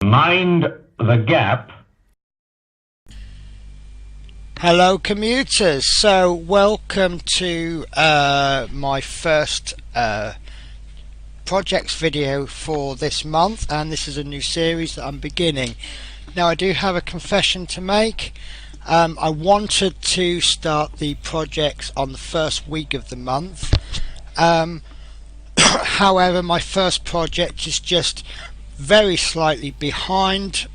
Mind the gap. Hello commuters, so welcome to my first projects video for this month, and this is a new series that I'm beginning. Now I do have a confession to make. I wanted to start the projects on the first week of the month. However, my first project is just very slightly behind,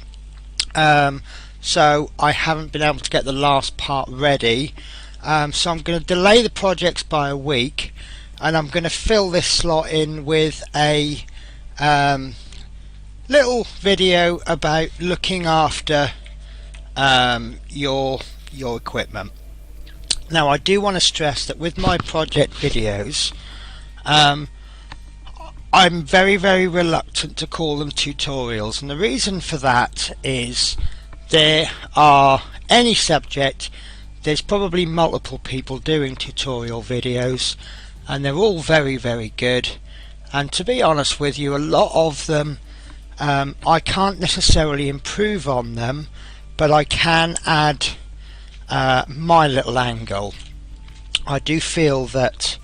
so I haven't been able to get the last part ready, so I'm going to delay the projects by a week, and I'm going to fill this slot in with a little video about looking after your equipment. Now I do want to stress that with my project videos, I'm very reluctant to call them tutorials, and the reason for that is there are any subject, there's probably multiple people doing tutorial videos, and they're all very good, and to be honest with you, a lot of them I can't necessarily improve on them, but I can add my little angle. I do feel that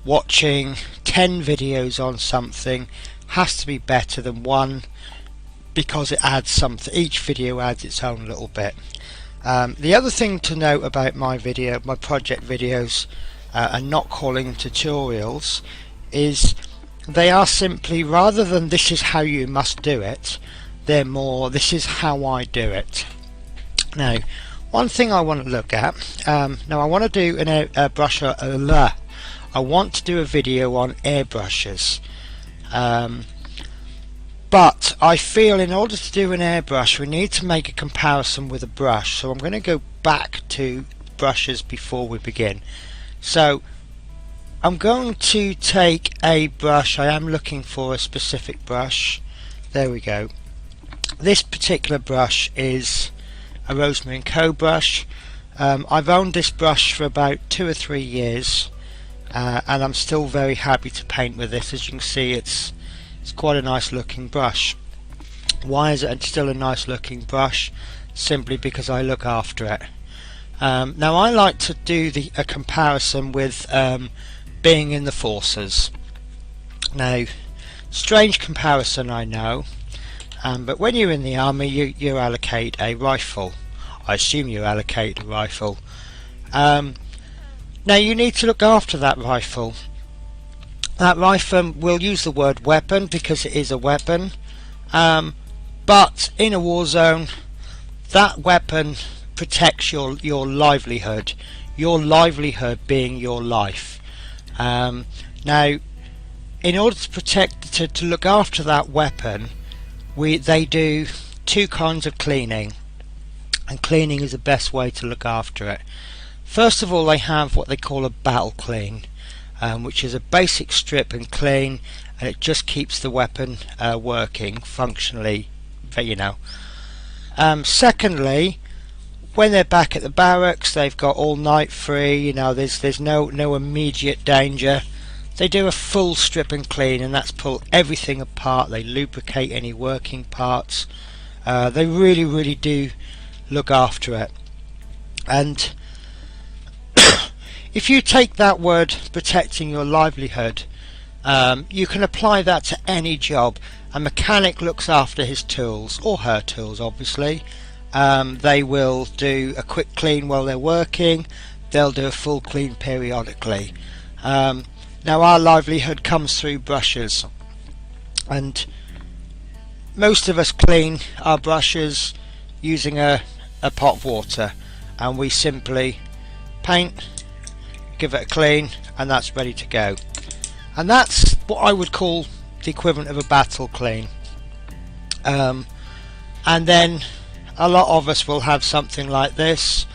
watching 10 videos on something has to be better than one, because it adds something. Each video adds its own little bit. The other thing to note about my project videos, and not calling them tutorials, is they are simply, rather than this is how you must do it, they're more this is how I do it. Now one thing I want to look at, now I want to do I want to do a video on airbrushes, but I feel in order to do an airbrush we need to make a comparison with a brush, so I'm going to go back to brushes before we begin. So I'm going to take a brush. I am looking for a specific brush. There we go. This particular brush is a Rosemary & Co brush. I've owned this brush for about 2 or 3 years, and I'm still very happy to paint with this. As you can see, it's quite a nice looking brush. Why is it still a nice looking brush? Simply because I look after it. Now I like to do a comparison with being in the forces. Now, strange comparison, I know, but when you're in the army you allocate a rifle. I assume you allocate a rifle. Now you need to look after that rifle. That rifle, we'll use the word weapon because it is a weapon, but in a war zone that weapon protects your livelihood being your life. Now in order to protect, to look after that weapon, they do 2 kinds of cleaning, and cleaning is the best way to look after it. First of all, they have what they call a battle clean, which is a basic strip and clean, and it just keeps the weapon working functionally, you know. Secondly, when they're back at the barracks, they've got all night free, you know, there's no immediate danger. They do a full strip and clean, and that's pull everything apart. They lubricate any working parts. They really do look after it. And if you take that word, protecting your livelihood, you can apply that to any job. A mechanic looks after his tools, or her tools obviously. They will do a quick clean while they're working. They'll do a full clean periodically. Now our livelihood comes through brushes, and most of us clean our brushes using a pot of water, and we simply paint, give it a clean, and that's ready to go. And that's what I would call the equivalent of a battle clean. And then a lot of us will have something like this.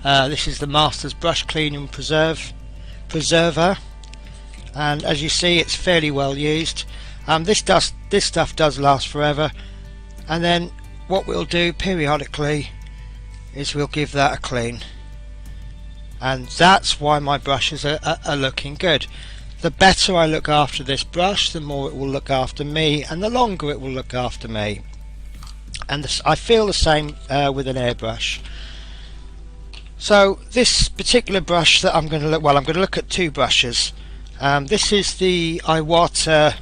This is the Master's Brush Cleaning Preserver, and as you see, it's fairly well used. This stuff does last forever, and then what we'll do periodically is we'll give that a clean, and that's why my brushes are looking good. The better I look after this brush, the more it will look after me, and the longer it will look after me. and I feel the same with an airbrush. So this particular brush that I'm going to look, well, I'm going to look at two brushes. This is the Iwata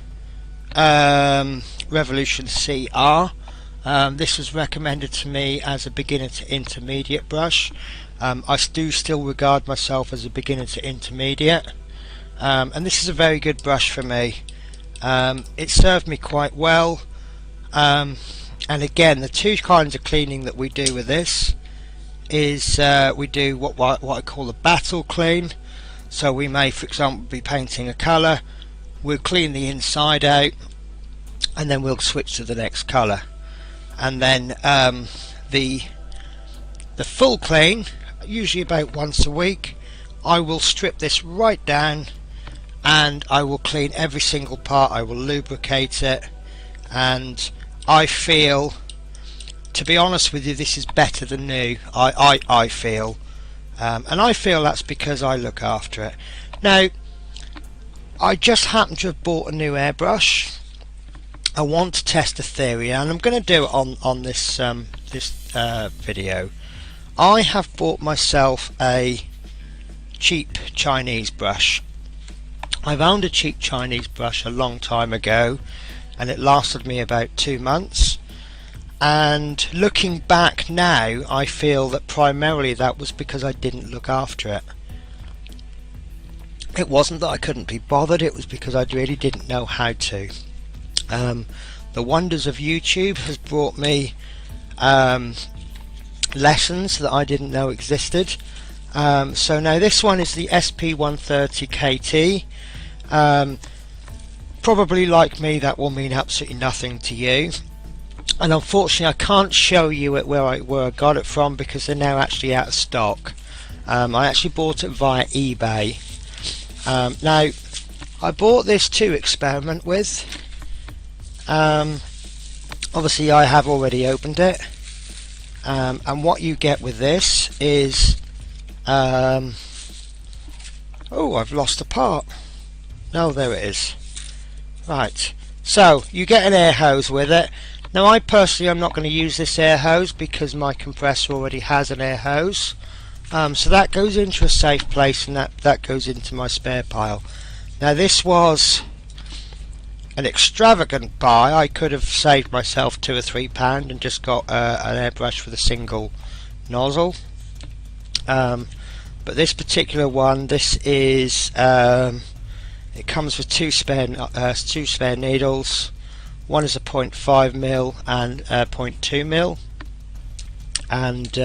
Revolution CR. This was recommended to me as a beginner to intermediate brush. I do still regard myself as a beginner to intermediate, and this is a very good brush for me. It served me quite well, and again, the two kinds of cleaning that we do with this is we do what I call a battle clean. So we may, for example, be painting a colour, we'll clean the inside out, and then we'll switch to the next colour. And then the full clean, usually about once a week, I will strip this right down and I will clean every single part. I will lubricate it, and I feel, to be honest with you, this is better than new. I feel, and I feel that's because I look after it. Now, I just happen to have bought a new airbrush. I want to test a theory, and I'm going to do it on this video. I have bought myself a cheap Chinese brush. I've owned a cheap Chinese brush a long time ago, and it lasted me about 2 months. And looking back now, I feel that primarily that was because I didn't look after it. It wasn't that I couldn't be bothered, it was because I really didn't know how to. The wonders of YouTube has brought me lessons that I didn't know existed. So now this one is the SP130 KT. Probably like me, that will mean absolutely nothing to you. And unfortunately I can't show you it where I got it from, because they're now actually out of stock. I actually bought it via eBay. Now I bought this to experiment with. Obviously I have already opened it, and what you get with this is oh, I've lost a part. No, there it is. Right, so you get an air hose with it. Now I personally am not going to use this air hose because my compressor already has an air hose, so that goes into a safe place, and that goes into my spare pile. Now this was an extravagant buy. I could have saved myself £2 or £3 and just got an airbrush with a single nozzle, but this particular one, this is it comes with two spare needles. One is a 0.5mm and 0.2mm, and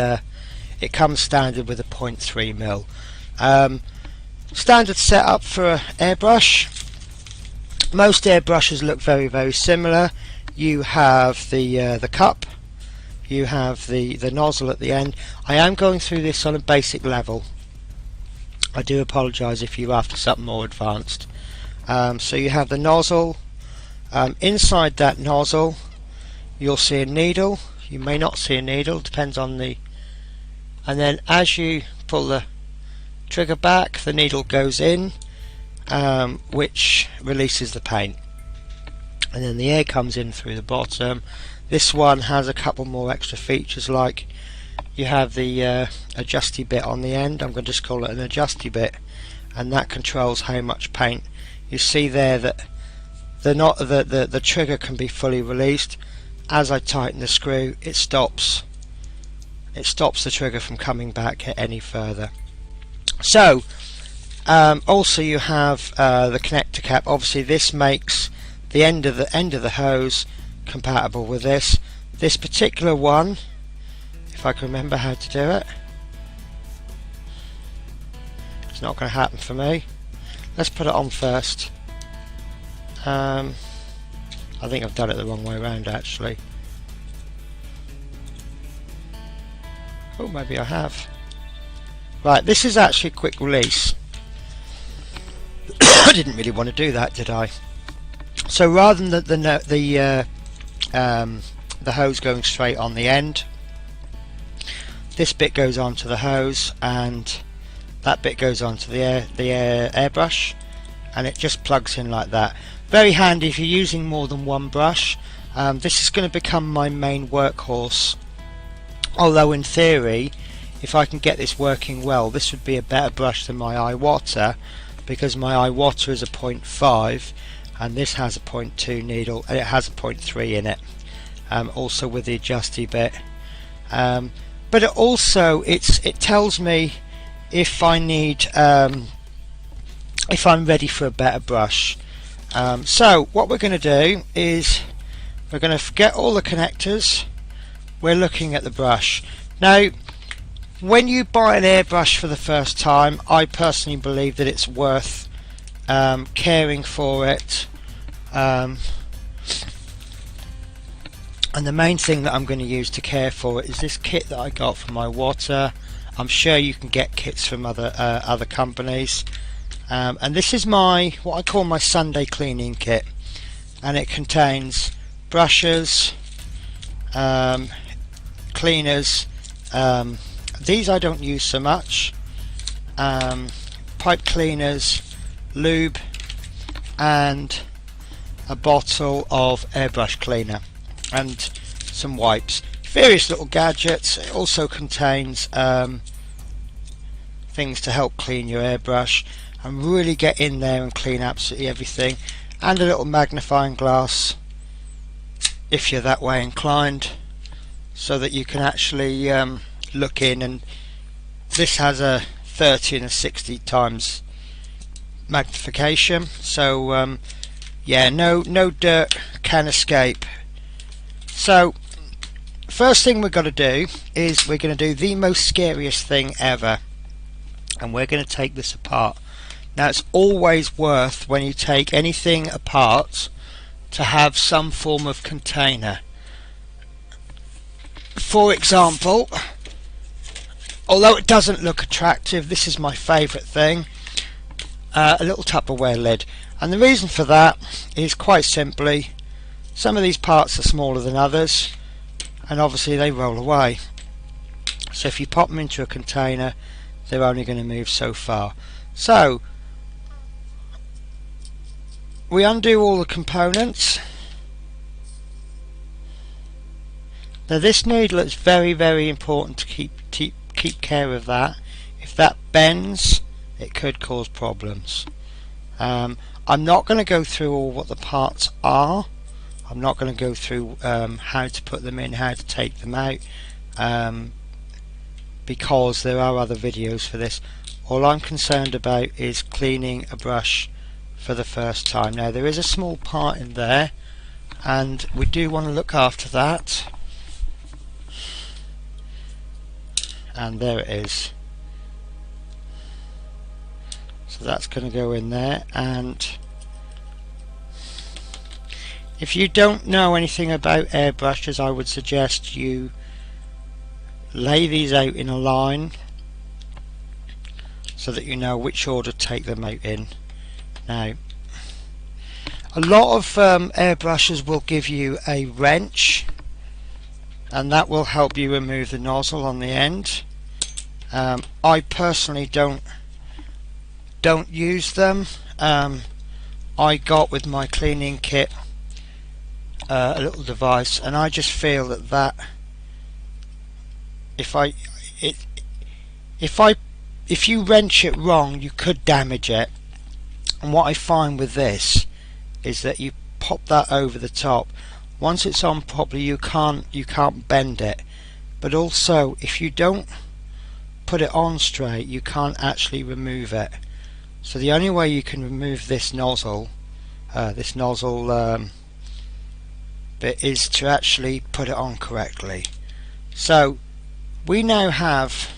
it comes standard with a 0.3mm. Standard setup for an airbrush. Most airbrushes look very, very similar. You have the cup, you have the nozzle at the end. I am going through this on a basic level. I do apologise if you're after something more advanced. So you have the nozzle. Inside that nozzle you'll see a needle. You may not see a needle, depends on the, and then as you pull the trigger back, the needle goes in, which releases the paint, and then the air comes in through the bottom. This one has a couple more extra features, like you have the adjusty bit on the end. I'm going to just call it an adjusty bit, and that controls how much paint. You see there that the trigger can be fully released. As I tighten the screw, it stops the trigger from coming back any further. So also you have the connector cap. Obviously this makes the end of the hose compatible with this. This particular one, if I can remember how to do it, it's not going to happen for me. Let's put it on first. I think I've done it the wrong way around actually. Oh, maybe I have. Right, this is actually a quick release. I didn't really want to do that, did I? So rather than the hose going straight on the end, this bit goes onto the hose, and that bit goes onto the airbrush, and it just plugs in like that. Very handy if you're using more than one brush. This is going to become my main workhorse, although in theory, if I can get this working well, this would be a better brush than my Iwata, because my Iwata is a 0.5 and this has a 0.2 needle, and it has a 0.3 in it, also with the adjusty bit. But it also it tells me if I need if I'm ready for a better brush. So what we're going to do is we're going to forget all the connectors. We're looking at the brush. Now when you buy an airbrush for the first time, I personally believe that it's worth caring for it, and the main thing that I'm going to use to care for it is this kit that I got from Iwata. I'm sure you can get kits from other companies, and this is my what I call my Sunday cleaning kit, and it contains brushes, cleaners, these I don't use so much, pipe cleaners, lube, and a bottle of airbrush cleaner and some wipes, various little gadgets. It also contains things to help clean your airbrush and really get in there and clean absolutely everything, and a little magnifying glass if you're that way inclined, so that you can actually look in, and this has a 30 and a 60 times magnification, so yeah, no dirt can escape. So first thing we've got to do is we're going to do the most scariest thing ever, and we're going to take this apart. Now it's always worth, when you take anything apart, to have some form of container. For example, although it doesn't look attractive, this is my favourite thing, a little Tupperware lid. And the reason for that is quite simply, some of these parts are smaller than others, and obviously they roll away. So if you pop them into a container, they're only going to move so far. So we undo all the components. Now this needle, is very important to keep care of that. If that bends, it could cause problems. I'm not going to go through all what the parts are. I'm not going to go through how to put them in, how to take them out, because there are other videos for this. All I'm concerned about is cleaning a brush for the first time. Now there is a small part in there, and we do want to look after that, and there it is. So that's going to go in there, and if you don't know anything about airbrushes, I would suggest you lay these out in a line so that you know which order to take them out in. Now a lot of airbrushes will give you a wrench, and that will help you remove the nozzle on the end. I personally don't use them. I got with my cleaning kit a little device, and I just feel that if you wrench it wrong, you could damage it. And what I find with this is that you pop that over the top. Once it's on properly, you can't bend it. But also, if you don't put it on straight, you can't actually remove it. So the only way you can remove this nozzle bit is to actually put it on correctly. So we now have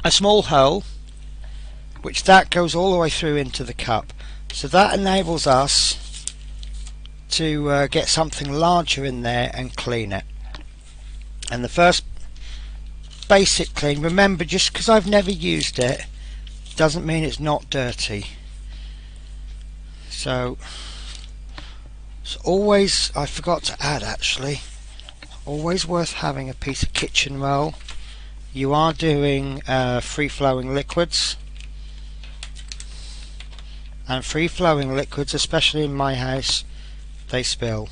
a small hole, which that goes all the way through into the cup. So that enables us to get something larger in there and clean it. And the first basic clean, remember, just because I've never used it doesn't mean it's not dirty. So it's always, I forgot to add actually, always worth having a piece of kitchen roll. You are doing free flowing liquids, and free flowing liquids, especially in my house, they spill.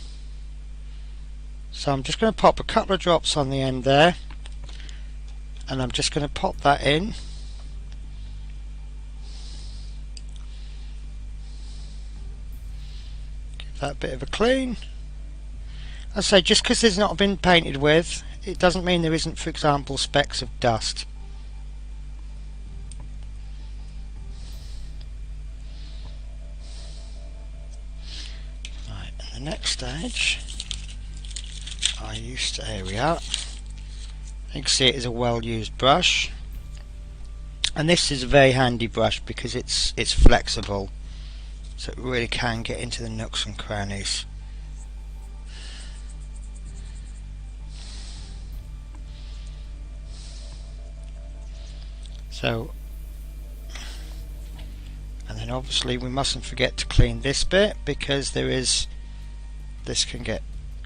So I'm just going to pop a couple of drops on the end there, and I'm just going to pop that in. Give that a bit of a clean. I say, just because it's not been painted with, it doesn't mean there isn't, for example, specks of dust. Right, and the next stage, here we are. You can see it is a well-used brush, and this is a very handy brush because it's flexible, so it really can get into the nooks and crannies. So, and then obviously we mustn't forget to clean this bit, because this can get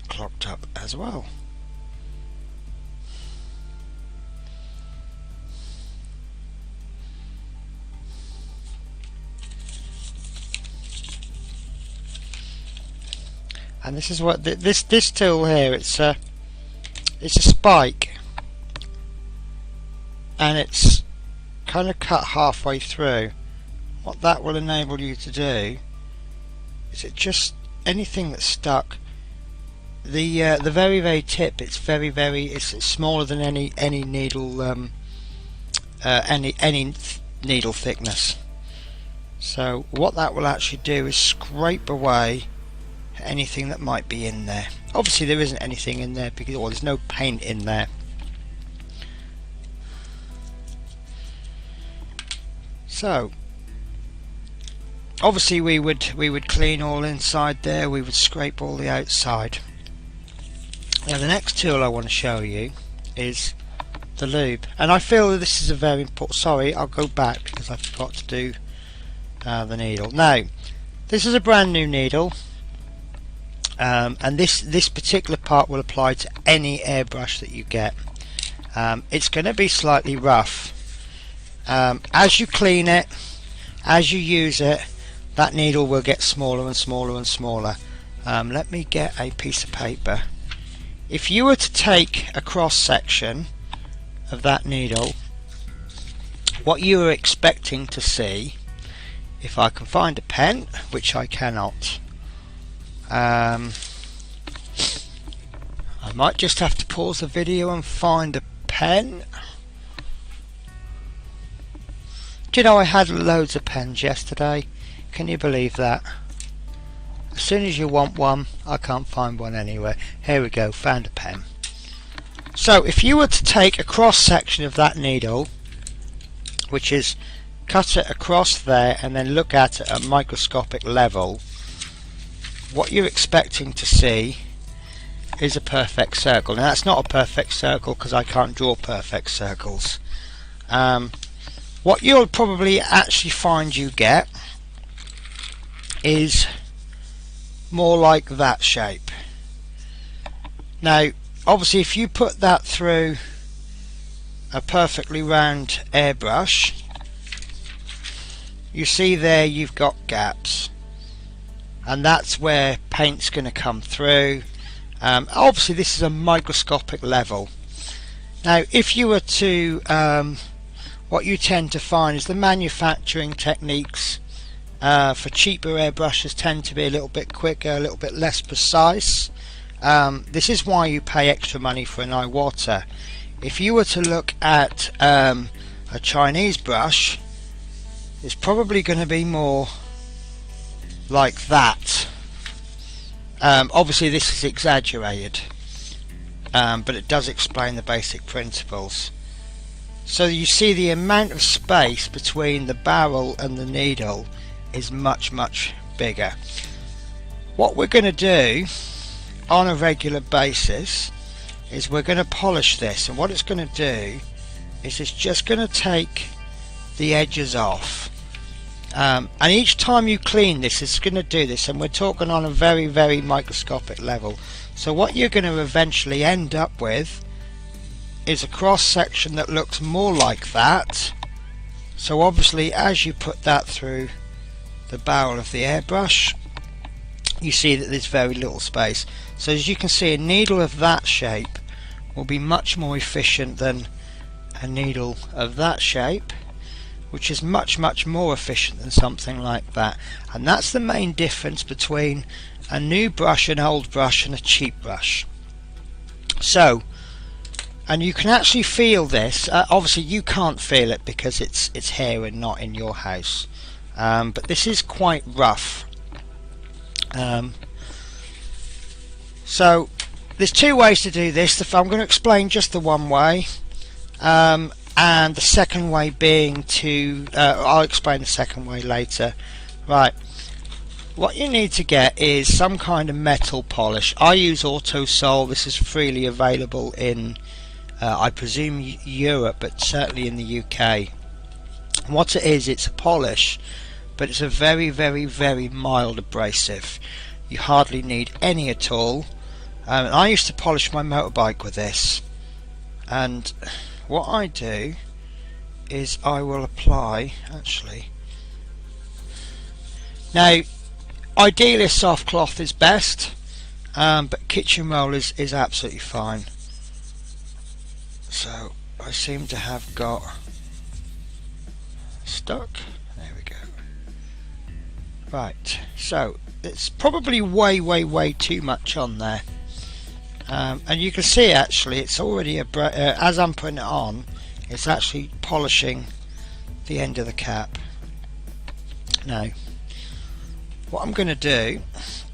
clogged up as well. And this is what this tool here, it's a spike, and it's kind of cut halfway through. What that will enable you to do is it anything that's stuck, the very tip, it's it's smaller than any needle any needle thickness. So what that will actually do is scrape away anything that might be in there. Obviously there isn't anything in there because there's no paint in there. So obviously we would clean all inside there, we would scrape all the outside. Now the next tool I want to show you is the lube, and I feel that this is a very important, sorry, I'll go back because I forgot to do the needle. Now this is a brand new needle, and this particular part will apply to any airbrush that you get. It's going to be slightly rough. As you clean it, as you use it, that needle will get smaller and smaller and smaller. Let me get a piece of paper. If you were to take a cross section of that needle, what you are expecting to see, if I can find a pen, which I cannot, I might just have to pause the video and find a pen. Do you know, I had loads of pens yesterday? Can you believe that? As soon as you want one, I can't find one anywhere. Here we go, found a pen. So if you were to take a cross section of that needle, which is cut it across there and then look at it at a microscopic level, what you're expecting to see is a perfect circle. Now that's not a perfect circle because I can't draw perfect circles. What you'll probably actually find you get is more like that shape. Now obviously if you put that through a perfectly round airbrush, you see there you've got gaps, and that's where paint's going to come through. Obviously this is a microscopic level. Now if you were to what you tend to find is the manufacturing techniques for cheaper airbrushes tend to be a little bit quicker, a little bit less precise. This is why you pay extra money for an Iwata. If you were to look at a Chinese brush, it's probably going to be more like that. Obviously this is exaggerated, but it does explain the basic principles. So you see the amount of space between the barrel and the needle is much bigger. What we're going to do on a regular basis is we're going to polish this, and what it's going to do is it's just going to take the edges off, and each time you clean this it's going to do this, and we're talking on a very microscopic level. So what you're going to eventually end up with is a cross section that looks more like that. So obviously as you put that through the barrel of the airbrush, you see that there's very little space. So as you can see, a needle of that shape will be much more efficient than a needle of that shape, which is much more efficient than something like that. And that's the main difference between a new brush, an old brush, and a cheap brush. So, and you can actually feel this. Obviously you can't feel it because it's here and not in your house, but this is quite rough. So there's two ways to do this. I'm going to explain just the one way, and the second way being to I'll explain the second way later. Right, what you need to get is some kind of metal polish. I use Autosol. This is freely available in I presume Europe, but certainly in the UK. And what it is, it's a polish, but it's a very mild abrasive. You hardly need any at all. I used to polish my motorbike with this, and what I do is I will apply, actually, now ideally a soft cloth is best, but kitchen roll is absolutely fine. So I seem to have got stuck. There we go. Right, so it's probably way too much on there, and you can see actually it's already as I'm putting it on, it's actually polishing the end of the cap. Now what I'm going to do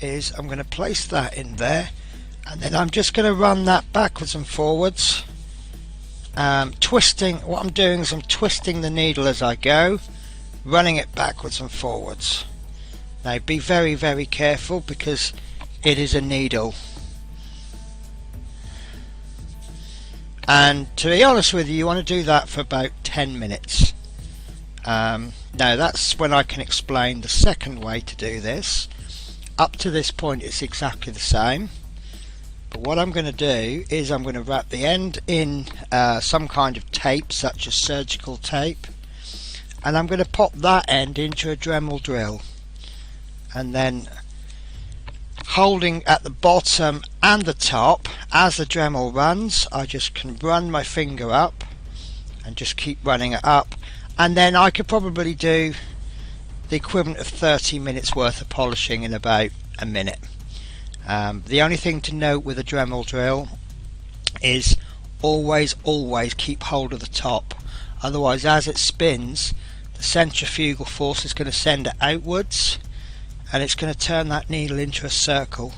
is I'm going to place that in there, and then I'm just going to run that backwards and forwards, twisting. What I'm doing is I'm twisting the needle as I go, running it backwards and forwards. Now be very careful because it is a needle, and to be honest with you, you want to do that for about 10 minutes. Now that's when I can explain the second way to do this. Up to this point it's exactly the same, but what I'm going to do is I'm going to wrap the end in some kind of tape, such as surgical tape, and I'm going to pop that end into a Dremel drill, and then holding at the bottom and the top as the Dremel runs, I just can run my finger up and just keep running it up, and then I could probably do the equivalent of 30 minutes worth of polishing in about a minute. The only thing to note with a Dremel drill is always keep hold of the top, otherwise as it spins the centrifugal force is going to send it outwards, and it's going to turn that needle into a circle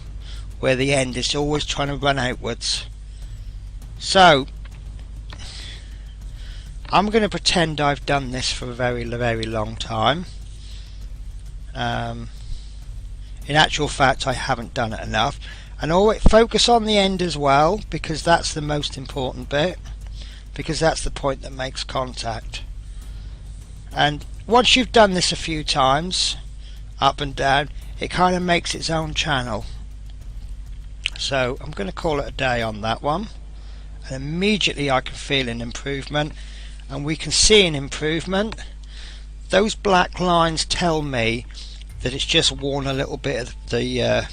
where the end is always trying to run outwards. So I'm going to pretend I've done this for a very long time. In actual fact I haven't done it enough, and always focus on the end as well, because that's the most important bit, because that's the point that makes contact. And once you've done this a few times up and down, it kind of makes its own channel. So I'm going to call it a day on that one, and immediately I can feel an improvement, and we can see an improvement. Those black lines tell me that it's just worn a little bit of the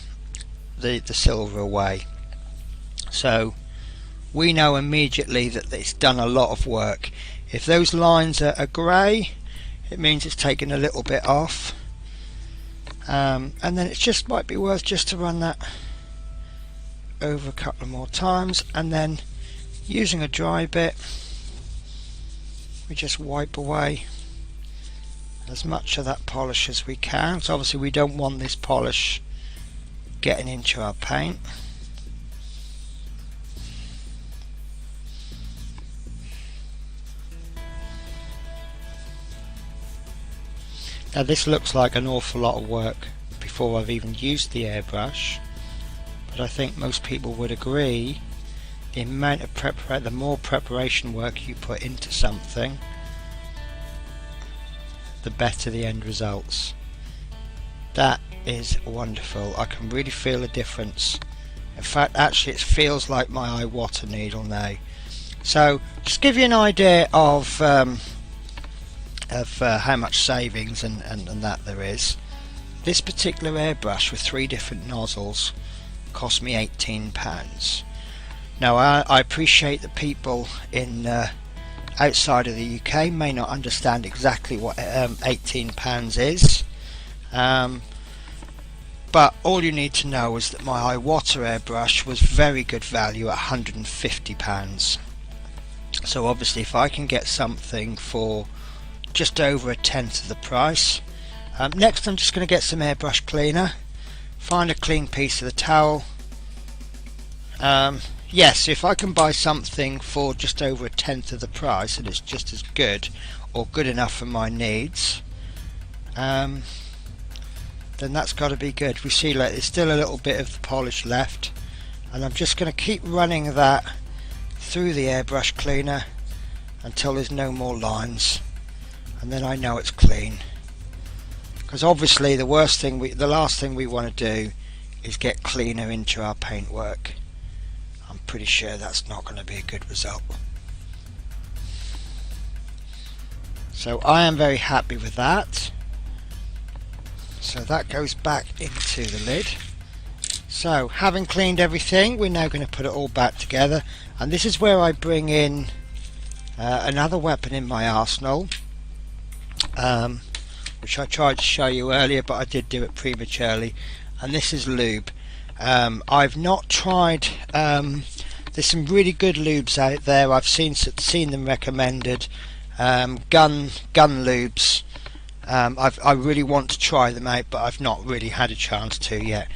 silver away, so we know immediately that it's done a lot of work. If those lines are grey, it means it's taken a little bit off, and then it just might be worth just to run that over a couple more times, and then using a dry bit we just wipe away as much of that polish as we can. So obviously we don't want this polish getting into our paint. Now this looks like an awful lot of work before I've even used the airbrush, but I think most people would agree the amount of the more preparation work you put into something, the better the end results. That is wonderful. I can really feel a difference. In fact, actually it feels like my Iwata needle now. So just give you an idea of how much savings and that there is. this particular airbrush with 3 different nozzles cost me £18. Now I appreciate that people in outside of the UK may not understand exactly what £18 is, but all you need to know is that my Iwata airbrush was very good value at £150. So obviously if I can get something for just over a tenth of the price. Next I'm just going to get some airbrush cleaner, find a clean piece of the towel. Yes, if I can buy something for just over a tenth of the price and it's just as good or good enough for my needs, then that's got to be good. We see like there's still a little bit of the polish left, and I'm just going to keep running that through the airbrush cleaner until there's no more lines, and then I know it's clean. Because obviously the last thing we want to do is get cleaner into our paintwork. I'm pretty sure that's not going to be a good result. So I am very happy with that. So that goes back into the lid. So having cleaned everything, we're now going to put it all back together, and this is where I bring in another weapon in my arsenal, which I tried to show you earlier, but I did do it prematurely, and this is lube. I've not tried, there's some really good lubes out there, I've seen them recommended, gun lubes. I really want to try them out, but I've not really had a chance to yet.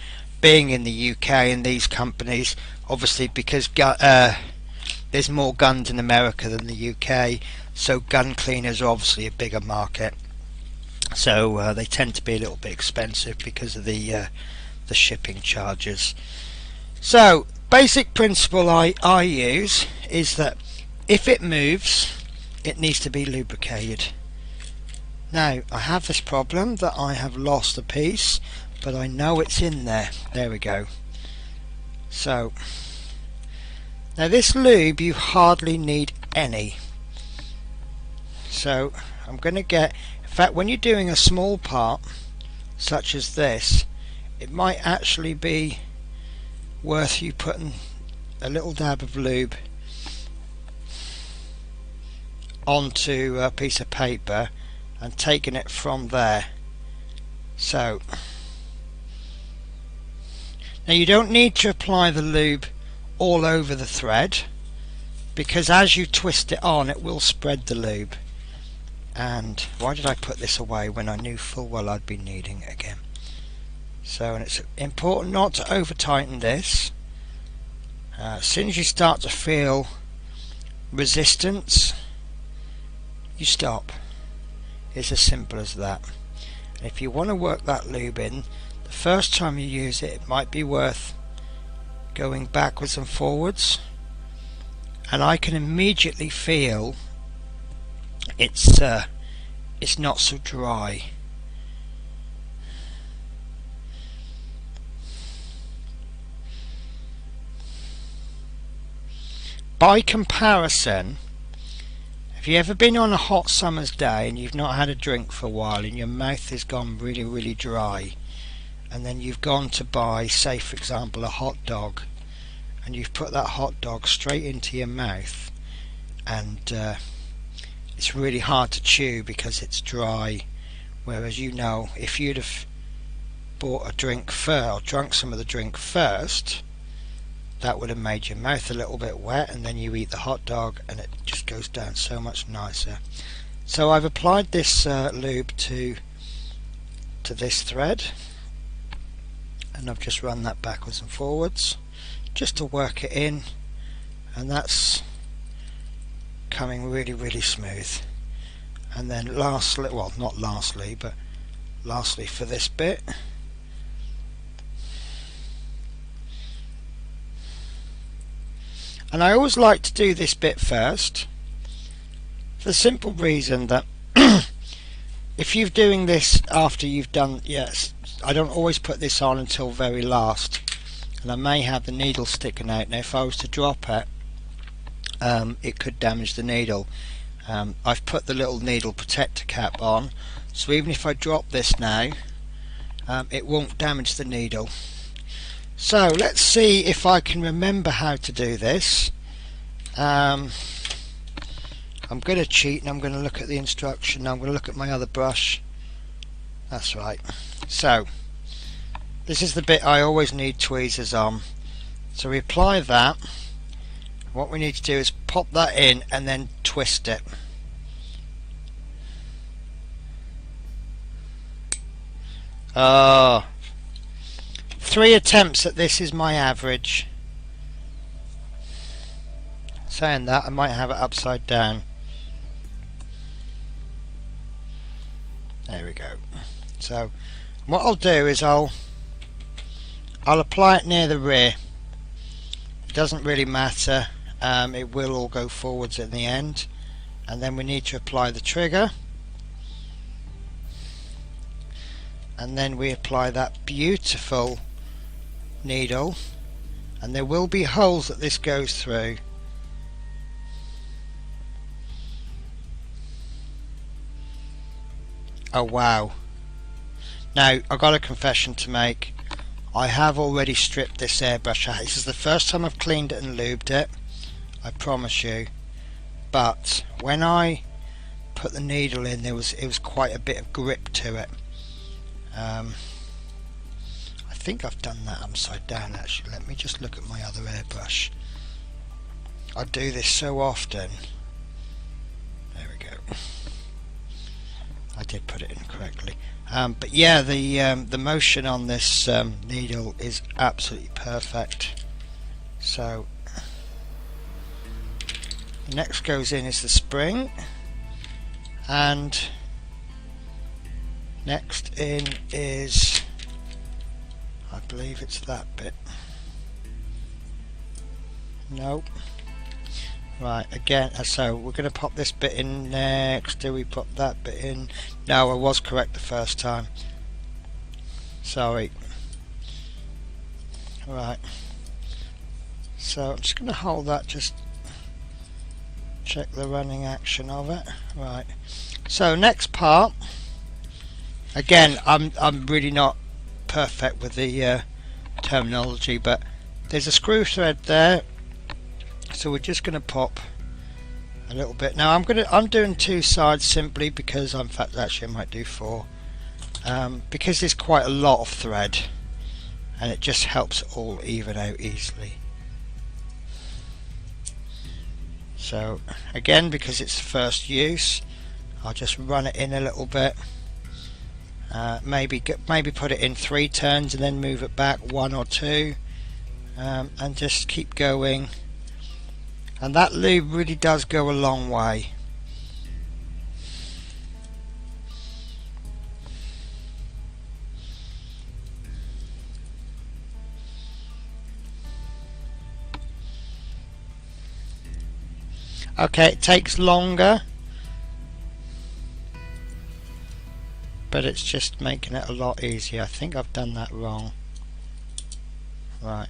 Being in the UK and these companies, obviously because there's more guns in America than the UK, so gun cleaners are obviously a bigger market. So they tend to be a little bit expensive because of the shipping charges. So basic principle I use is that if it moves, it needs to be lubricated. Now I have this problem that I have lost a piece, but I know it's in there. There we go. So now this lube, you hardly need any. So I'm going to get, in fact when you're doing a small part such as this, it might actually be worth you putting a little dab of lube onto a piece of paper and taking it from there. So now you don't need to apply the lube all over the thread, because as you twist it on it will spread the lube. And why did I put this away when I knew full well I'd be needing it again? So, and it's important not to over tighten this. As soon as you start to feel resistance, you stop. It's as simple as that. And if you want to work that lube in, the first time you use it, it might be worth going backwards and forwards, and I can immediately feel it's not so dry. By comparison, have you ever been on a hot summer's day and you've not had a drink for a while and your mouth has gone really dry, and then you've gone to buy, say for example, a hot dog, and you've put that hot dog straight into your mouth, and it's really hard to chew because it's dry, whereas you know if you'd have bought a drink first or drunk some of the drink first, that would have made your mouth a little bit wet, and then you eat the hot dog and it just goes down so much nicer. So I've applied this lube to this thread, and I've just run that backwards and forwards just to work it in, and that's coming really smooth. And then lastly, well not lastly, but lastly for this bit, and I always like to do this bit first for the simple reason that if you're doing this after you've done, yes, I don't always put this on until very last, and I may have the needle sticking out. Now if I was to drop it, it could damage the needle. I've put the little needle protector cap on, so even if I drop this now it won't damage the needle. So let's see if I can remember how to do this. I'm going to cheat and I'm going to look at the instruction. I'm going to look at my other brush. That's right. So this is the bit I always need tweezers on. So we apply that. What we need to do is pop that in and then twist it. Oh, 3 attempts at this is my average. Saying that, I might have it upside down. There we go. So what I'll do is I'll apply it near the rear. It doesn't really matter. It will all go forwards in the end. And then we need to apply the trigger. And then we apply that beautiful needle. And there will be holes that this goes through. Oh wow. Now I've got a confession to make. I have already stripped this airbrush out. This is the first time I've cleaned it and lubed it, I promise you. But when I put the needle in, it was quite a bit of grip to it. I think I've done that upside down actually. Let me just look at my other airbrush. I do this so often. There we go. I did put it in correctly. But yeah, the motion on this needle is absolutely perfect. So next goes in is the spring, and next in is, I believe it's that bit. Nope. Right, again, so we're going to pop this bit in next. Do we pop that bit in? No, I was correct the first time. Sorry. Right. So I'm just going to hold that, just check the running action of it. Right. So next part. Again, I'm really not perfect with the terminology, but there's a screw thread there. So we're just going to pop a little bit. Now I'm doing 2 sides simply because in fact actually I might do 4, because there's quite a lot of thread and it just helps it all even out easily. So again, because it's first use, I'll just run it in a little bit. Maybe put it in 3 turns and then move it back 1 or 2, and just keep going. And that lube really does go a long way. Okay, it takes longer, but it's just making it a lot easier. I think I've done that wrong. Right.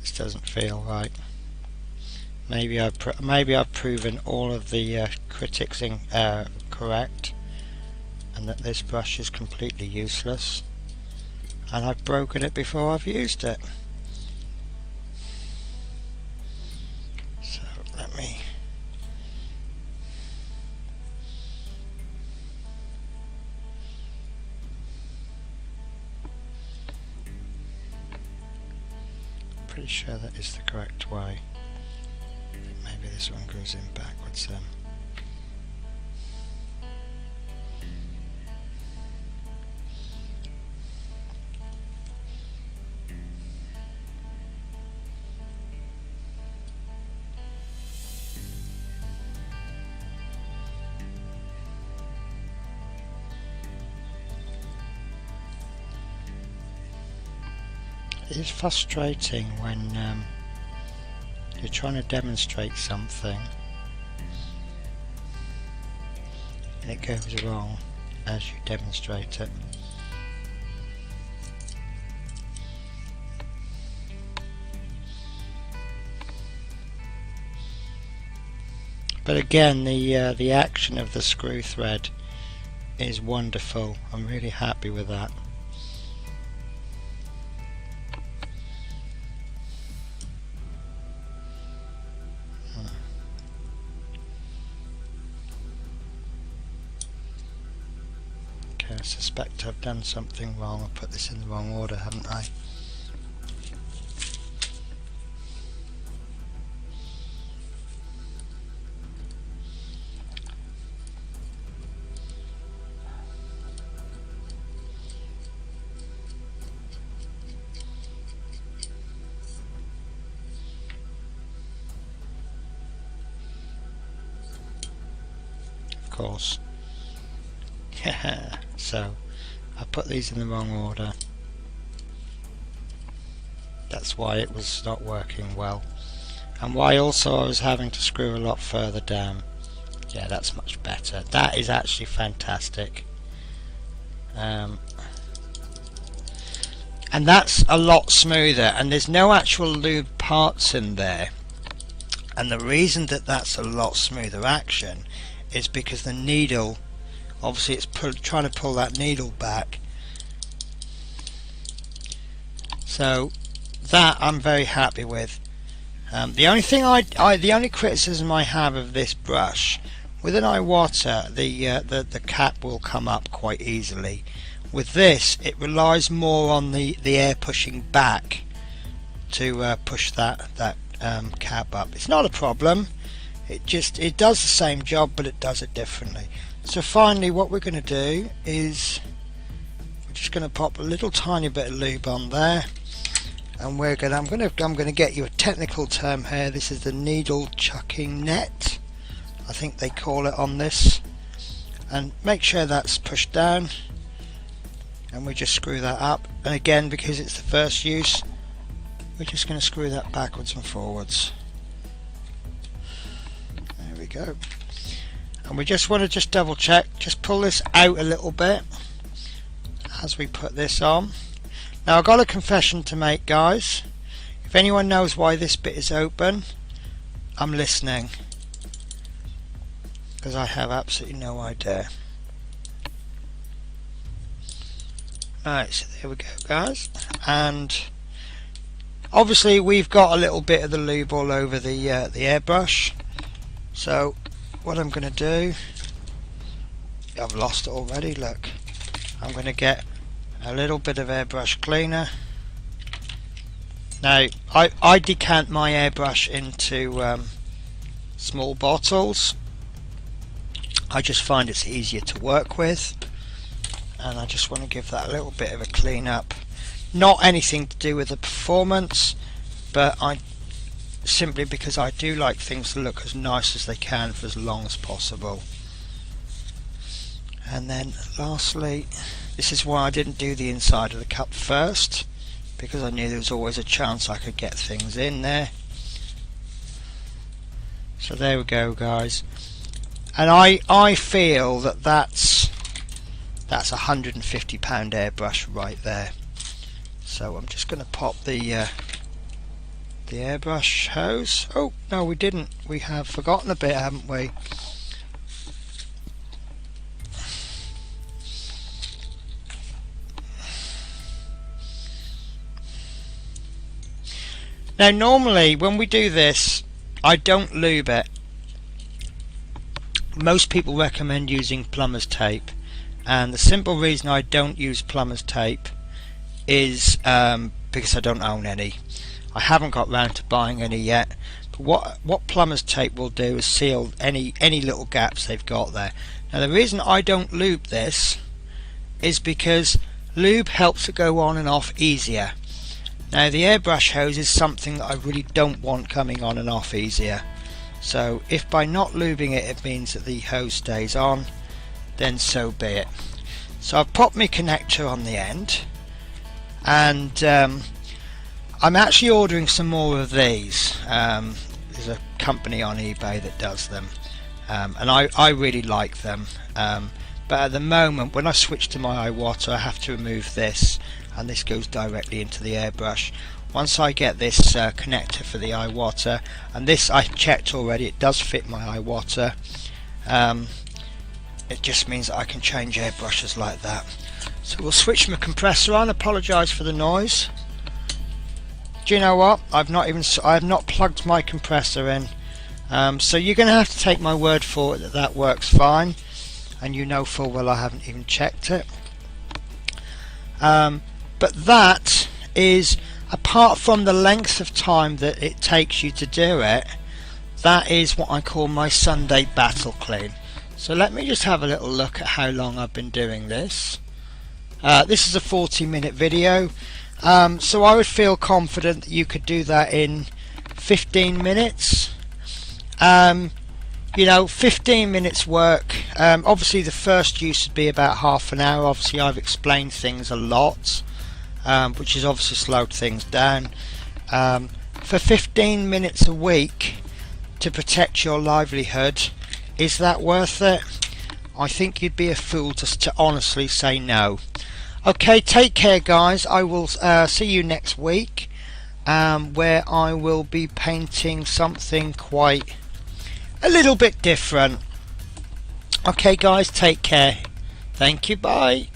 This doesn't feel right. Maybe I've proven all of the critics correct, and that this brush is completely useless, and I've broken it before I've used it. So let me pretty sure that is the correct way. Maybe this one goes in backwards then. It is frustrating when you're trying to demonstrate something and it goes wrong as you demonstrate it. But again, the action of the screw thread is wonderful. I'm really happy with that. Okay, I suspect I've done something wrong. I put this in the wrong order, haven't I? Of course. Yeah. So I put these in the wrong order. That's why it was not working well, and why also I was having to screw a lot further down. Yeah, that's much better. That is actually fantastic. And that's a lot smoother, and there's no actual lube parts in there. And the reason that that's a lot smoother action is because the needle, obviously it's trying to pull that needle back. So that I'm very happy with. The only thing the only criticism I have of this brush, with an Iwata, the cap will come up quite easily. With this, it relies more on the air pushing back to push that cap up. It's not a problem. It does the same job, but it does it differently. So finally, what we're going to do is we're just going to pop a little tiny bit of lube on there, and I'm going to get you a technical term here. This is the needle chucking net, I think they call it on this, and make sure that's pushed down, and we just screw that up. And again, because it's the first use, we're just going to screw that backwards and forwards. There we go. And we just want to double check, just pull this out a little bit as we put this on. Now I've got a confession to make, guys. If anyone knows why this bit is open, I'm listening, because I have absolutely no idea. Right, so there we go, guys. And obviously we've got a little bit of the lube all over the airbrush. So what I'm going to do, I've lost it already, look. I'm going to get a little bit of airbrush cleaner. Now I decant my airbrush into small bottles. I just find it's easier to work with, and I just want to give that a little bit of a clean up. Not anything to do with the performance, but simply because I do like things to look as nice as they can for as long as possible. And then lastly, this is why I didn't do the inside of the cup first, because I knew there was always a chance I could get things in there. So there we go, guys. And I feel that that's a £150 airbrush right there. So I'm just going to pop the airbrush hose. Oh no, we didn't. We have forgotten a bit, haven't we? Now normally when we do this, I don't lube it. Most people recommend using plumber's tape, and the simple reason I don't use plumber's tape is because I don't own any. I haven't got round to buying any yet. But what plumber's tape will do is seal any little gaps they've got there. Now the reason I don't lube this is because lube helps it go on and off easier. Now the airbrush hose is something that I really don't want coming on and off easier. So if by not lubing it, it means that the hose stays on, then so be it. So I've popped my connector on the end, and I'm actually ordering some more of these. There's a company on eBay that does them, and I really like them. But at the moment, when I switch to my Iwata, I have to remove this, and this goes directly into the airbrush. once I get this connector for the eye water, and this I checked already, it does fit my eye water. It just means that I can change airbrushes like that. So we'll switch my compressor on. Apologise for the noise. Do you know what? I have not plugged my compressor in. So you're going to have to take my word for it that that works fine, and you know full well I haven't even checked it. But that is, apart from the length of time that it takes you to do it, that is what I call my Sunday battle clean. So let me just have a little look at how long I've been doing this. This is a 40-minute video, so I would feel confident that you could do that in 15 minutes. You know, 15 minutes work. Obviously the first use would be about half an hour. Obviously I've explained things a lot, which has obviously slowed things down. For 15 minutes a week to protect your livelihood, is that worth it? I think you'd be a fool to honestly say no. Okay, take care guys. I will see you next week, where I will be painting something quite a little bit different. Okay guys, take care. Thank you, bye.